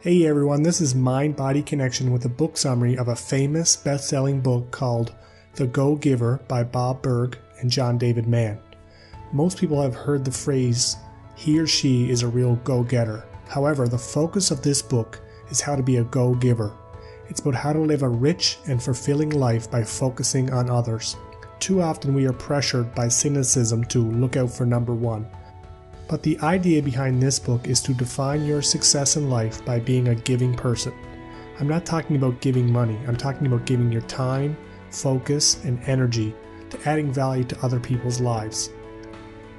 Hey everyone, this is Mind Body Connection with a book summary of a famous best-selling book called The GoGiver by Bob Burg and John David Mann. Most people have heard the phrase, he or she is a real go-getter. However, the focus of this book is how to be a go-giver. It's about how to live a rich and fulfilling life by focusing on others. Too often we are pressured by cynicism to look out for number one. But the idea behind this book is to define your success in life by being a giving person. I'm not talking about giving money, I'm talking about giving your time, focus, and energy to adding value to other people's lives.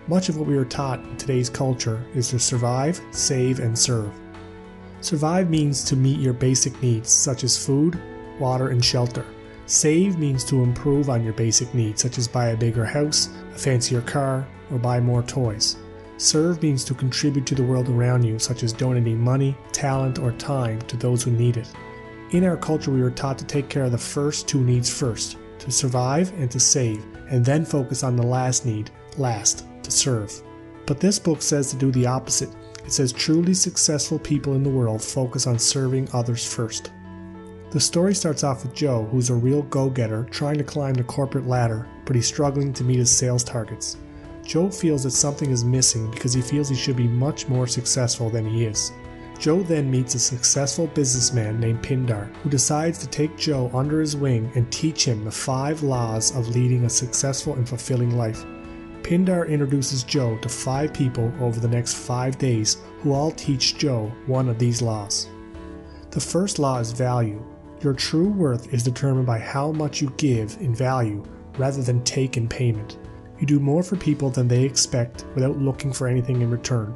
Much of what we are taught in today's culture is to survive, save, and serve. Survive means to meet your basic needs such as food, water, and shelter. Save means to improve on your basic needs such as buy a bigger house, a fancier car, or buy more toys. Serve means to contribute to the world around you, such as donating money, talent, or time to those who need it. In our culture, we are taught to take care of the first two needs first, to survive and to save, and then focus on the last need, last, to serve. But this book says to do the opposite. It says truly successful people in the world focus on serving others first. The story starts off with Joe, who's a real go-getter, trying to climb the corporate ladder, but he's struggling to meet his sales targets. Joe feels that something is missing because he feels he should be much more successful than he is. Joe then meets a successful businessman named Pindar, who decides to take Joe under his wing and teach him the 5 laws of leading a successful and fulfilling life. Pindar introduces Joe to 5 people over the next 5 days who all teach Joe one of these laws. The first law is value. Your true worth is determined by how much you give in value rather than take in payment. You do more for people than they expect without looking for anything in return.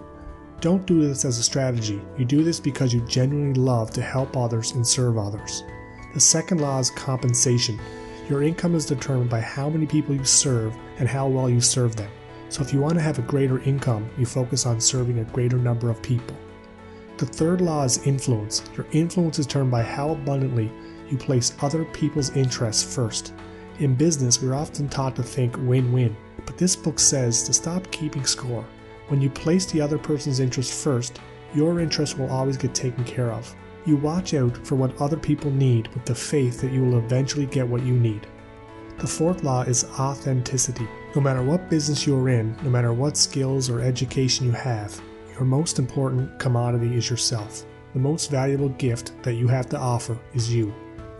Don't do this as a strategy. You do this because you genuinely love to help others and serve others. The second law is compensation. Your income is determined by how many people you serve and how well you serve them. So if you want to have a greater income, you focus on serving a greater number of people. The third law is influence. Your influence is determined by how abundantly you place other people's interests first. In business, we're often taught to think win-win, but this book says to stop keeping score. When you place the other person's interest first, your interest will always get taken care of. You watch out for what other people need with the faith that you will eventually get what you need. The fourth law is authenticity. No matter what business you're in, no matter what skills or education you have, your most important commodity is yourself. The most valuable gift that you have to offer is you.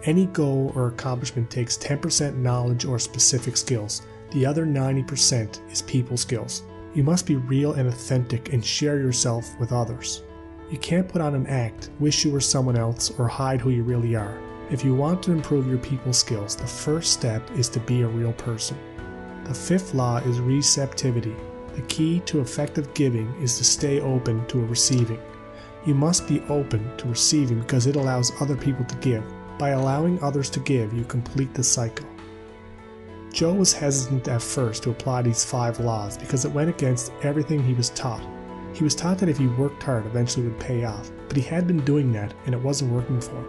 Any goal or accomplishment takes 10% knowledge or specific skills. The other 90% is people skills. You must be real and authentic and share yourself with others. You can't put on an act, wish you were someone else, or hide who you really are. If you want to improve your people skills, the first step is to be a real person. The fifth law is receptivity. The key to effective giving is to stay open to receiving. You must be open to receiving because it allows other people to give. By allowing others to give, you complete the cycle. Joe was hesitant at first to apply these 5 laws because it went against everything he was taught. He was taught that if he worked hard, eventually it would pay off, but he had been doing that and it wasn't working for him.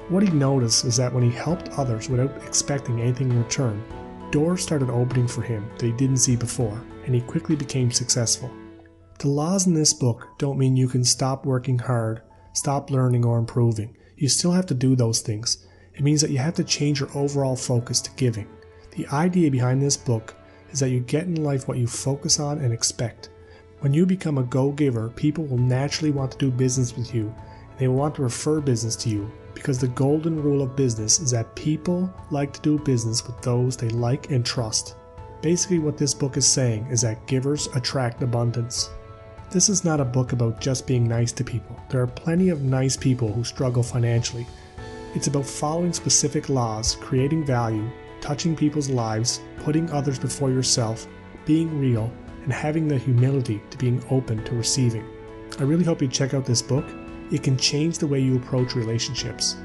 What he noticed is that when he helped others without expecting anything in return, doors started opening for him that he didn't see before, and he quickly became successful. The laws in this book don't mean you can stop working hard, stop learning or improving. You still have to do those things. It means that you have to change your overall focus to giving. The idea behind this book is that you get in life what you focus on and expect. When you become a go-giver, people will naturally want to do business with you, and they will want to refer business to you, because the golden rule of business is that people like to do business with those they like and trust. Basically what this book is saying is that givers attract abundance. This is not a book about just being nice to people. There are plenty of nice people who struggle financially. It's about following specific laws, creating value, touching people's lives, putting others before yourself, being real, and having the humility to being open to receiving. I really hope you check out this book. It can change the way you approach relationships.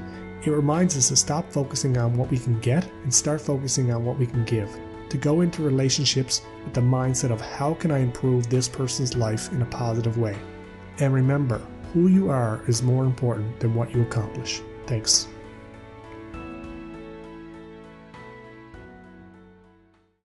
It reminds us to stop focusing on what we can get and start focusing on what we can give. To go into relationships with the mindset of how can I improve this person's life in a positive way. And remember, who you are is more important than what you accomplish. Thanks.